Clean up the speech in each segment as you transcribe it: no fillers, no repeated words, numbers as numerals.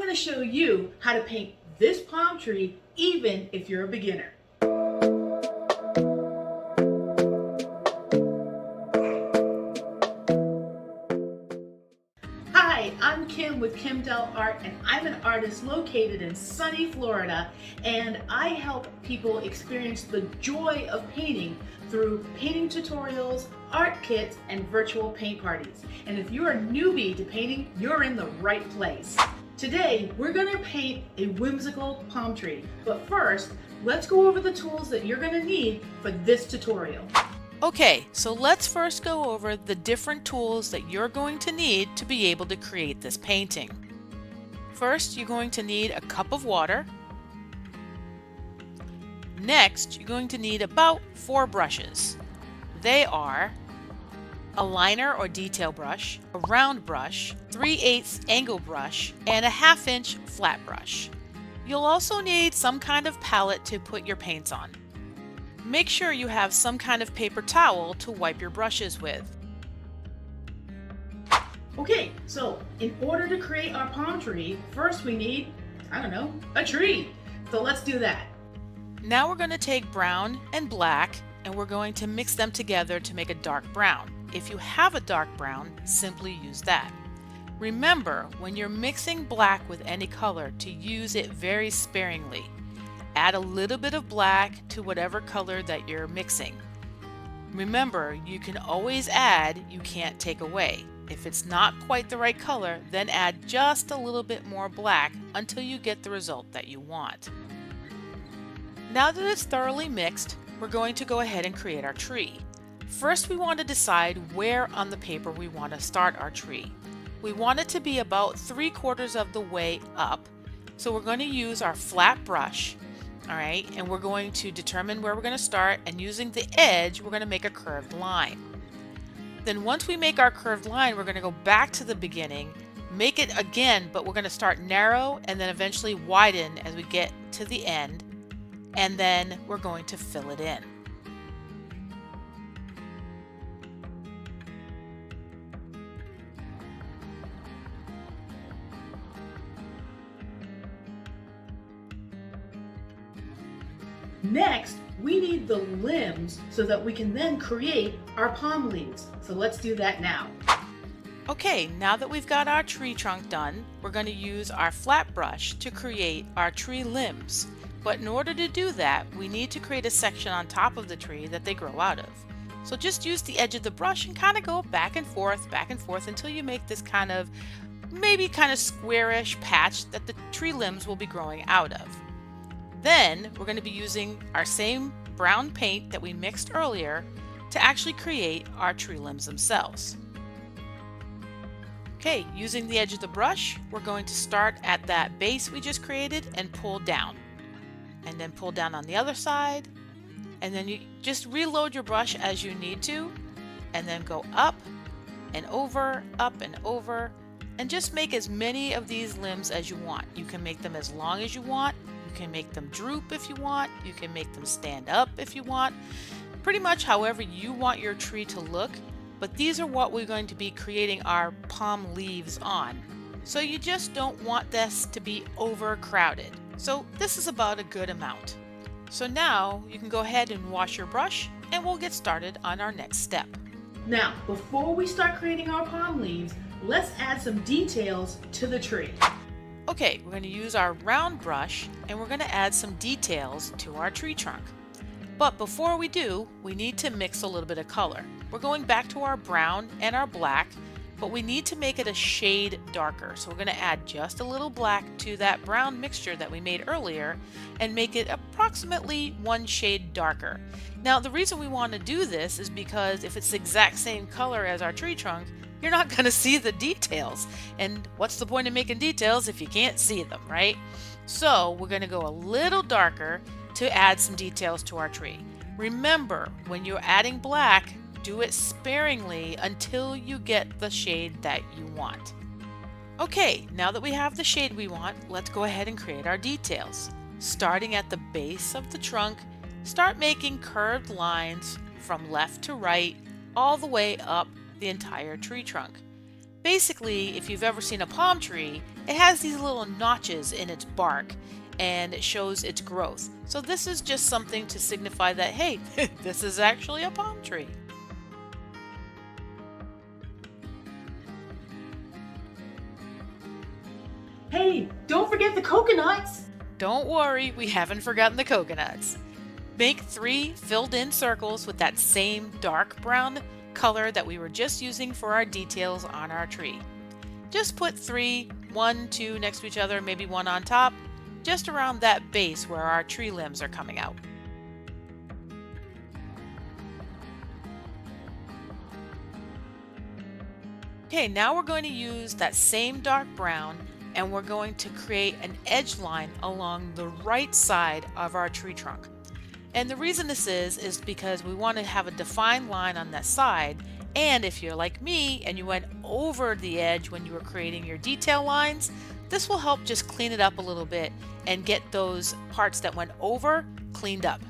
going to show you how to paint this palm tree even if you're a beginner. Hi, I'm Kim with Dell Art, and I'm an artist located in sunny Florida, and I help people experience the joy of painting through painting tutorials, art kits, and virtual paint parties. And if you're a newbie to painting, you're in the right place. Today, we're going to paint a whimsical palm tree, but first, let's go over the tools that you're going to need for this tutorial. Okay, so let's first go over the different tools that you're going to need to be able to create this painting. First, you're going to need a cup of water. Next, you're going to need about 4 brushes. They are a liner or detail brush, a round brush, 3/8 angle brush, and a 1/2 inch flat brush. You'll also need some kind of palette to put your paints on. Make sure you have some kind of paper towel to wipe your brushes with. Okay, so in order to create our palm tree, first we need, a tree. So let's do that. Now we're going to take brown and black and we're going to mix them together to make a dark brown. If you have a dark brown, simply use that. Remember, when you're mixing black with any color, to use it very sparingly. Add a little bit of black to whatever color that you're mixing. Remember, you can always add, you can't take away. If it's not quite the right color, then add just a little bit more black until you get the result that you want. Now that it's thoroughly mixed, we're going to go ahead and create our tree. First, we want to decide where on the paper we want to start our tree. We want it to be about 3/4 of the way up. So we're going to use our flat brush. Alright, and we're going to determine where we're going to start, and using the edge, we're going to make a curved line. Then once we make our curved line, we're going to go back to the beginning, make it again, but we're going to start narrow and then eventually widen as we get to the end, and then we're going to fill it in. Next, we need the limbs so that we can then create our palm leaves. So let's do that now. Okay, now that we've got our tree trunk done, we're going to use our flat brush to create our tree limbs. But in order to do that, we need to create a section on top of the tree that they grow out of. So just use the edge of the brush and kind of go back and forth until you make this maybe kind of squarish patch that the tree limbs will be growing out of. Then we're going to be using our same brown paint that we mixed earlier to actually create our tree limbs themselves. Okay, using the edge of the brush, we're going to start at that base we just created and pull down. And then pull down on the other side. And then you just reload your brush as you need to. And then go up and over, and just make as many of these limbs as you want. You can make them as long as you want. You can make them droop if you want. You can make them stand up if you want. Pretty much however you want your tree to look. But these are what we're going to be creating our palm leaves on. So you just don't want this to be overcrowded. So this is about a good amount. So now you can go ahead and wash your brush and we'll get started on our next step. Now, before we start creating our palm leaves, let's add some details to the tree. Okay, we're going to use our round brush and we're going to add some details to our tree trunk. But before we do, we need to mix a little bit of color. We're going back to our brown and our black, but we need to make it a shade darker. So we're going to add just a little black to that brown mixture that we made earlier and make it approximately 1 shade darker. Now the reason we want to do this is because if it's the exact same color as our tree trunk, you're not going to see the details. And what's the point of making details if you can't see them, right? So we're going to go a little darker to add some details to our tree. Remember, when you're adding black, do it sparingly until you get the shade that you want. Okay, now that we have the shade we want, let's go ahead and create our details. Starting at the base of the trunk, start making curved lines from left to right all the way up the entire tree trunk. Basically, if you've ever seen a palm tree, it has these little notches in its bark and it shows its growth. So this is just something to signify that, hey, this is actually a palm tree. Hey, don't forget the coconuts! Don't worry, we haven't forgotten the coconuts. Make 3 filled in circles with that same dark brown color that we were just using for our details on our tree. Just put 3, 1, 2 next to each other, maybe one on top, just around that base where our tree limbs are coming out. Okay, now we're going to use that same dark brown and we're going to create an edge line along the right side of our tree trunk. And the reason this is because we want to have a defined line on that side, and if you're like me and you went over the edge when you were creating your detail lines, this will help just clean it up a little bit and get those parts that went over cleaned up.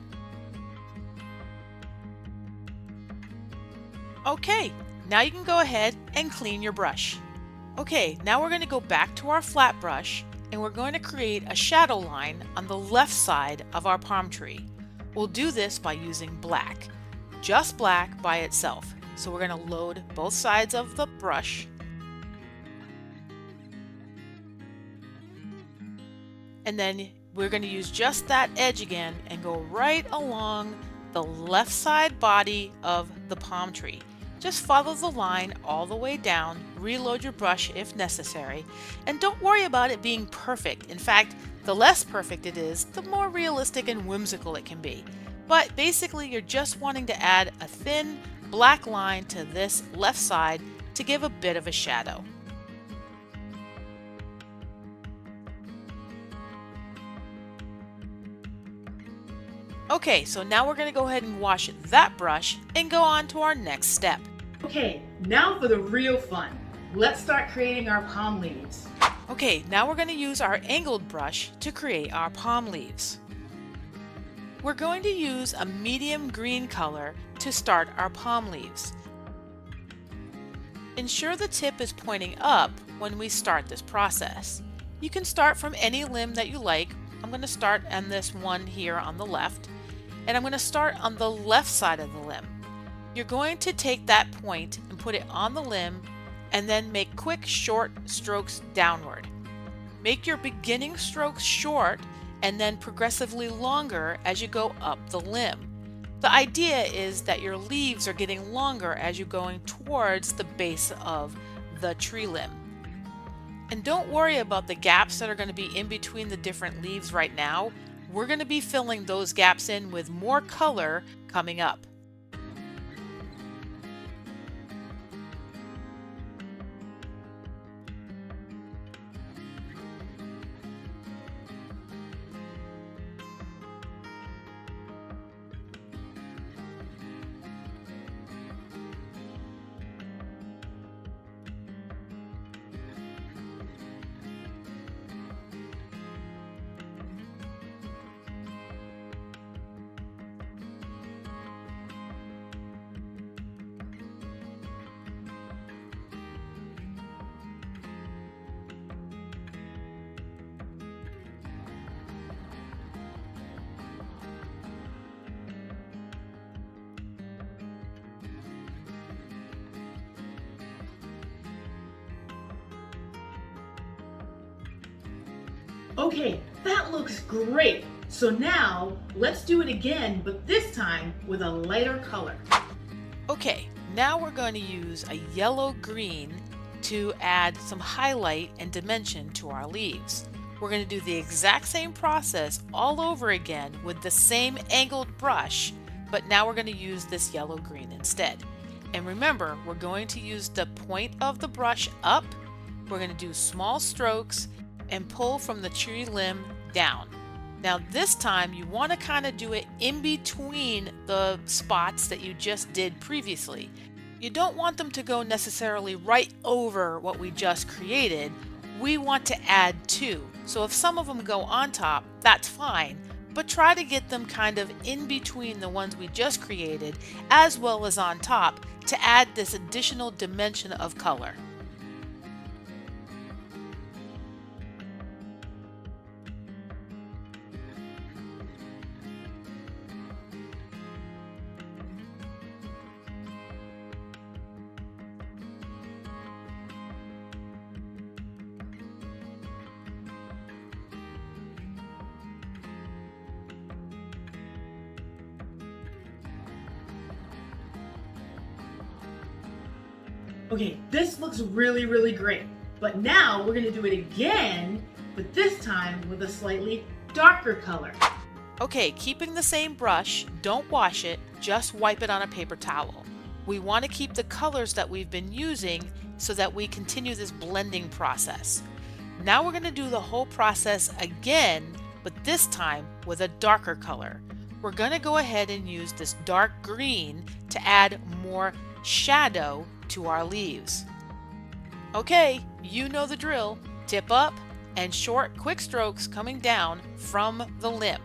Okay, now you can go ahead and clean your brush. Okay, now we're going to go back to our flat brush and we're going to create a shadow line on the left side of our palm tree. We'll do this by using black, just black by itself. So we're going to load both sides of the brush. And then we're going to use just that edge again and go right along the left side body of the palm tree. Just follow the line all the way down, reload your brush if necessary, and don't worry about it being perfect. In fact, the less perfect it is, the more realistic and whimsical it can be. But basically, you're just wanting to add a thin black line to this left side to give a bit of a shadow. Okay, so now we're going to go ahead and wash that brush and go on to our next step. Okay, now for the real fun. Let's start creating our palm leaves. Okay, now we're going to use our angled brush to create our palm leaves. We're going to use a medium green color to start our palm leaves. Ensure the tip is pointing up when we start this process. You can start from any limb that you like. I'm going to start on this one here on the left, and I'm going to start on the left side of the limb. You're going to take that point and put it on the limb and then make quick short strokes downward. Make your beginning strokes short and then progressively longer as you go up the limb. The idea is that your leaves are getting longer as you're going towards the base of the tree limb. And don't worry about the gaps that are going to be in between the different leaves right now. We're going to be filling those gaps in with more color coming up. Okay, that looks great. So now let's do it again, but this time with a lighter color. Okay, now we're going to use a yellow-green to add some highlight and dimension to our leaves. We're going to do the exact same process all over again with the same angled brush, but now we're going to use this yellow-green instead. And remember, we're going to use the point of the brush up. We're going to do small strokes and pull from the tree limb down. Now this time you want to kind of do it in between the spots that you just did previously. You don't want them to go necessarily right over what we just created. We want to add to. So if some of them go on top, that's fine, but try to get them kind of in between the ones we just created as well as on top to add this additional dimension of color. Okay, this looks really, really great. But now we're gonna do it again, but this time with a slightly darker color. Okay, keeping the same brush, don't wash it, just wipe it on a paper towel. We want to keep the colors that we've been using so that we continue this blending process. Now we're going to do the whole process again, but this time with a darker color. We're going to go ahead and use this dark green to add more shadow to our leaves. Okay, you know the drill. Tip up and short, quick strokes coming down from the limb.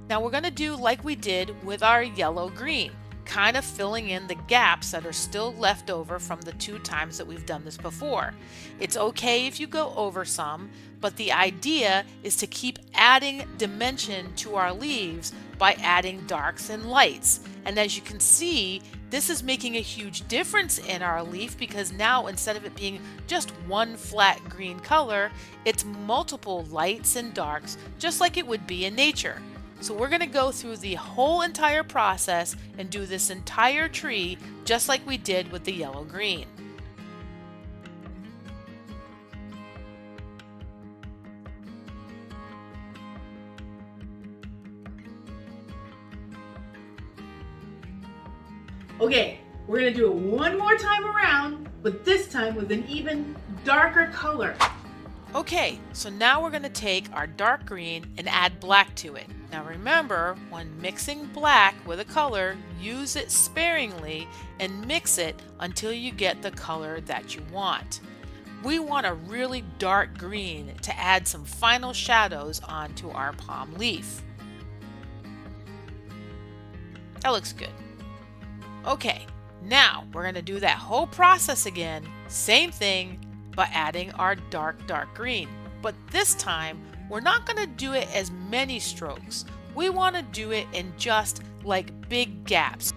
Now we're going to do like we did with our yellow-green, kind of filling in the gaps that are still left over from the 2 times that we've done this before. It's okay if you go over some, but the idea is to keep adding dimension to our leaves by adding darks and lights. And as you can see, this is making a huge difference in our leaf because now instead of it being just one flat green color, it's multiple lights and darks, just like it would be in nature. So we're going to go through the whole entire process and do this entire tree just like we did with the yellow-green. Okay, we're gonna do it one more time around, but this time with an even darker color. Okay, so now we're going to take our dark green and add black to it. Now remember, when mixing black with a color, use it sparingly and mix it until you get the color that you want. We want a really dark green to add some final shadows onto our palm leaf. That looks good. Okay, now we're going to do that whole process again, same thing, but adding our dark green. But this time, we're not going to do it as many strokes. We want to do it in just like big gaps.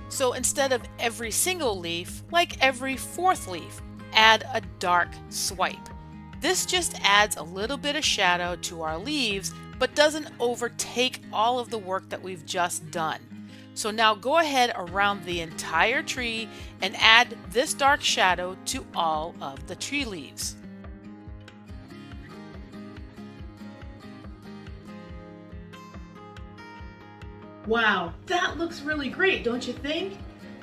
So instead of every single leaf, like every 4th leaf, add a dark swipe. This just adds a little bit of shadow to our leaves, but doesn't overtake all of the work that we've just done. So now go ahead around the entire tree and add this dark shadow to all of the tree leaves. Wow, that looks really great, don't you think?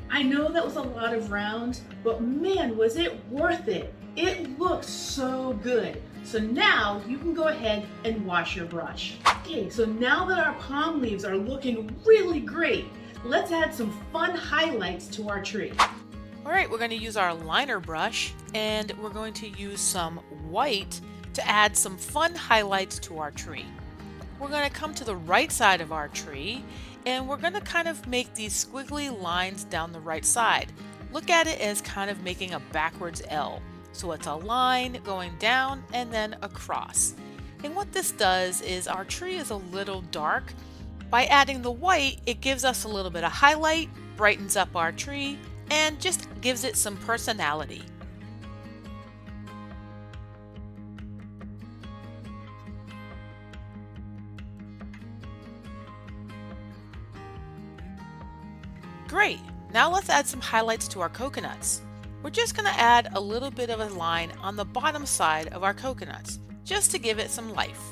I know that was a lot of rounds, but man, was it worth it. It looks so good. So now you can go ahead and wash your brush. Okay, so now that our palm leaves are looking really great, let's add some fun highlights to our tree. All right, we're going to use our liner brush and we're going to use some white to add some fun highlights to our tree. We're going to come to the right side of our tree and we're going to kind of make these squiggly lines down the right side. Look at it as kind of making a backwards L. So it's a line going down and then across. And what this does is our tree is a little dark. By adding the white, it gives us a little bit of highlight, brightens up our tree, and just gives it some personality. Great! Now let's add some highlights to our coconuts. We're just going to add a little bit of a line on the bottom side of our coconuts, just to give it some life.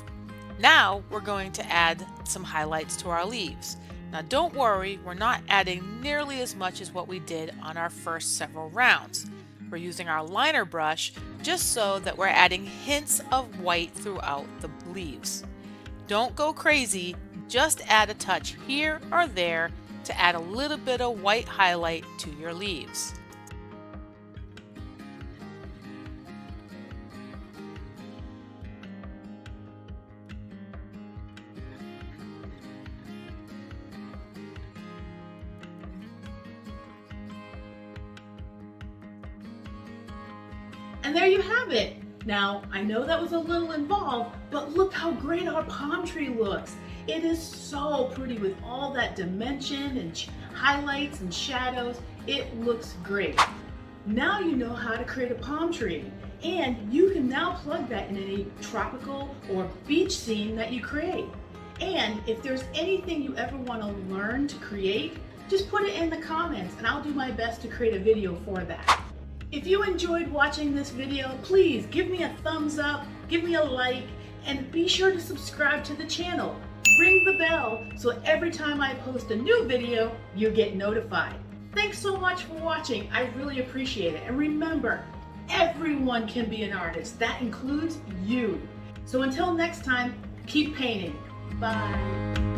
Now we're going to add some highlights to our leaves. Now don't worry, we're not adding nearly as much as what we did on our first several rounds. We're using our liner brush just so that we're adding hints of white throughout the leaves. Don't go crazy, just add a touch here or there to add a little bit of white highlight to your leaves. And there you have it. Now, I know that was a little involved, but look how great our palm tree looks. It is so pretty with all that dimension and highlights and shadows. It looks great. Now you know how to create a palm tree, and you can now plug that in any tropical or beach scene that you create. And if there's anything you ever want to learn to create, just put it in the comments and I'll do my best to create a video for that. If you enjoyed watching this video, please give me a thumbs up, give me a like, and be sure to subscribe to the channel. Ring the bell so every time I post a new video, you get notified. Thanks so much for watching. I really appreciate it. And remember, everyone can be an artist. That includes you. So until next time, keep painting. Bye.